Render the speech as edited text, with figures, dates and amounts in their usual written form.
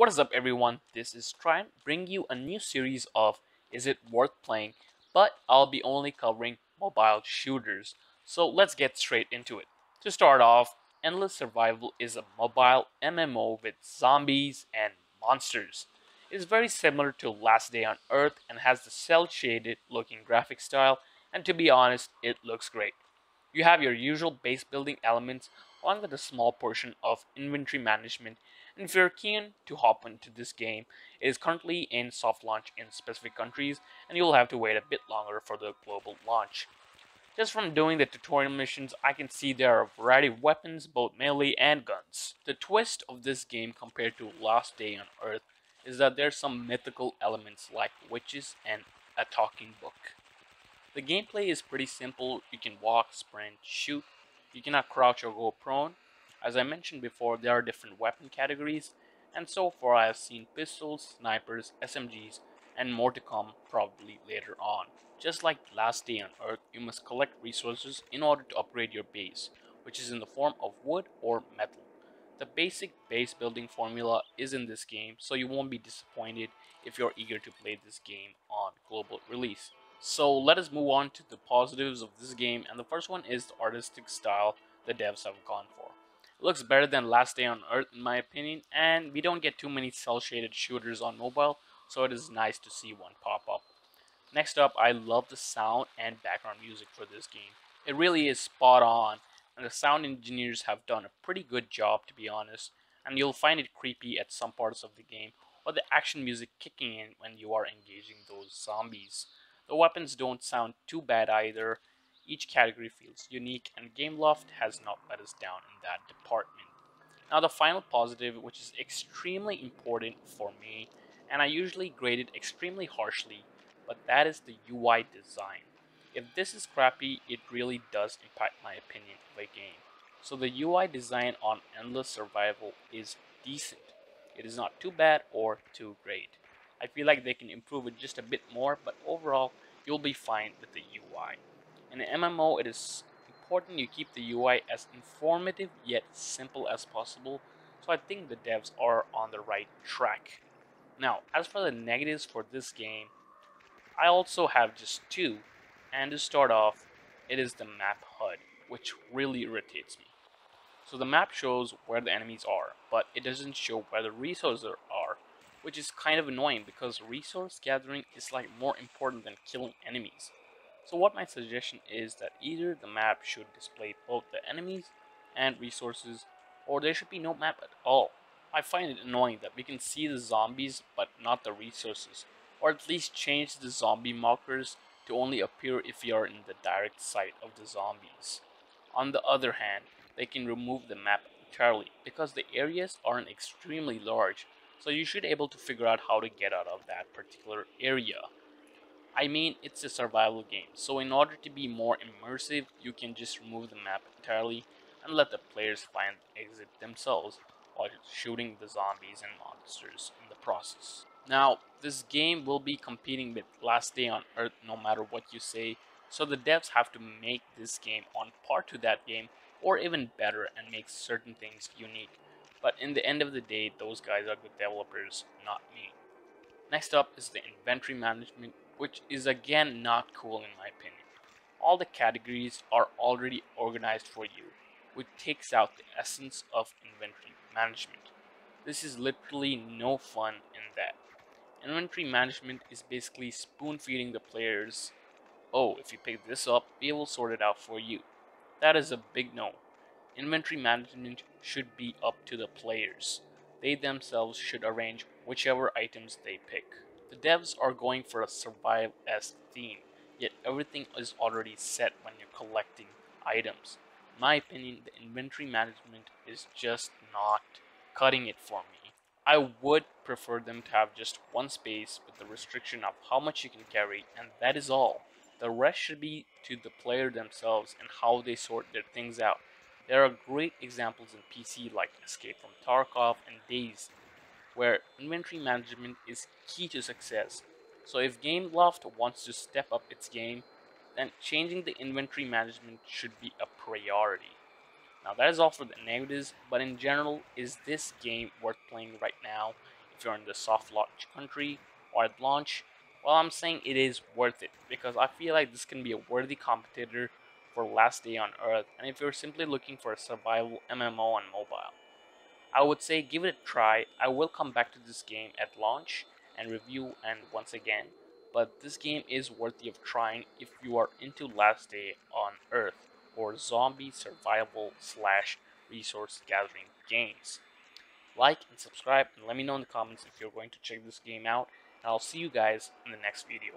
What is up, everyone? This is Trent bringing you a new series of Is It Worth Playing? But I'll be only covering mobile shooters. So let's get straight into it. To start off, Endless Survival is a mobile MMO with zombies and monsters. It is very similar to Last Day on Earth and has the cel shaded looking graphic style, and to be honest, it looks great. You have your usual base building elements along with a small portion of inventory management, and if you're keen to hop into this game, it is currently in soft launch in specific countries and you'll have to wait a bit longer for the global launch. Just from doing the tutorial missions, I can see there are a variety of weapons, both melee and guns. The twist of this game compared to Last Day on Earth is that there's some mythical elements like witches and a talking book. The gameplay is pretty simple. You can walk, sprint, shoot. You cannot crouch or go prone. As I mentioned before, there are different weapon categories, and so far I have seen pistols, snipers, SMGs, and more to come probably later on. Just like Last Day on Earth, you must collect resources in order to upgrade your base, which is in the form of wood or metal. The basic base building formula is in this game, so you won't be disappointed if you're eager to play this game on global release. So let us move on to the positives of this game, and the first one is the artistic style the devs have gone for. It looks better than Last Day on Earth in my opinion, and we don't get too many cel shaded shooters on mobile, so it is nice to see one pop up. Next up, I love the sound and background music for this game. It really is spot on, and the sound engineers have done a pretty good job, to be honest, and you'll find it creepy at some parts of the game, or the action music kicking in when you are engaging those zombies. The weapons don't sound too bad either. Each category feels unique, and Gameloft has not let us down in that department. Now, the final positive, which is extremely important for me, and I usually grade it extremely harshly, but that is the UI design. If this is crappy, it really does impact my opinion of a game. So the UI design on Endless Survival is decent. It is not too bad or too great. I feel like they can improve it just a bit more, but overall, you'll be fine with the UI. In an MMO, it is important you keep the UI as informative yet simple as possible, so I think the devs are on the right track. Now, as for the negatives for this game, I also have just two, and to start off, it is the map HUD, which really irritates me. So the map shows where the enemies are, but it doesn't show where the resources are, which is kind of annoying because resource gathering is like more important than killing enemies. So what my suggestion is that either the map should display both the enemies and resources, or there should be no map at all. I find it annoying that we can see the zombies but not the resources, or at least change the zombie markers to only appear if you are in the direct sight of the zombies. On the other hand, they can remove the map entirely because the areas aren't extremely large, so you should be able to figure out how to get out of that particular area. I mean, it's a survival game, so in order to be more immersive, you can just remove the map entirely and let the players find the exit themselves while shooting the zombies and monsters in the process. Now, this game will be competing with Last Day on Earth no matter what you say, so the devs have to make this game on par to that game or even better and make certain things unique. But in the end of the day, those guys are good developers, not me. Next up is the inventory management, which is again not cool in my opinion. All the categories are already organized for you, which takes out the essence of inventory management. This is literally no fun in that. Inventory management is basically spoon feeding the players. Oh, if you pick this up, we will sort it out for you. That is a big no. Inventory management should be up to the players. They themselves should arrange whichever items they pick. The devs are going for a survive as theme, yet everything is already set when you're collecting items. In my opinion, the inventory management is just not cutting it for me. I would prefer them to have just one space with the restriction of how much you can carry, and that is all. The rest should be to the player themselves and how they sort their things out. There are great examples in PC like Escape from Tarkov and Days, where inventory management is key to success. So if Gameloft wants to step up its game, then changing the inventory management should be a priority. Now that is all for the negatives, but in general, is this game worth playing right now? if you're in the soft launch country or at launch, well, I'm saying it is worth it because I feel like this can be a worthy competitor for Last Day on Earth, and if you're simply looking for a survival MMO on mobile, I would say give it a try. I will come back to this game at launch and review and once again, but this game is worthy of trying if you are into Last Day on Earth or zombie survival slash resource gathering games. Like and subscribe and let me know in the comments if you're going to check this game out, and I'll see you guys in the next video.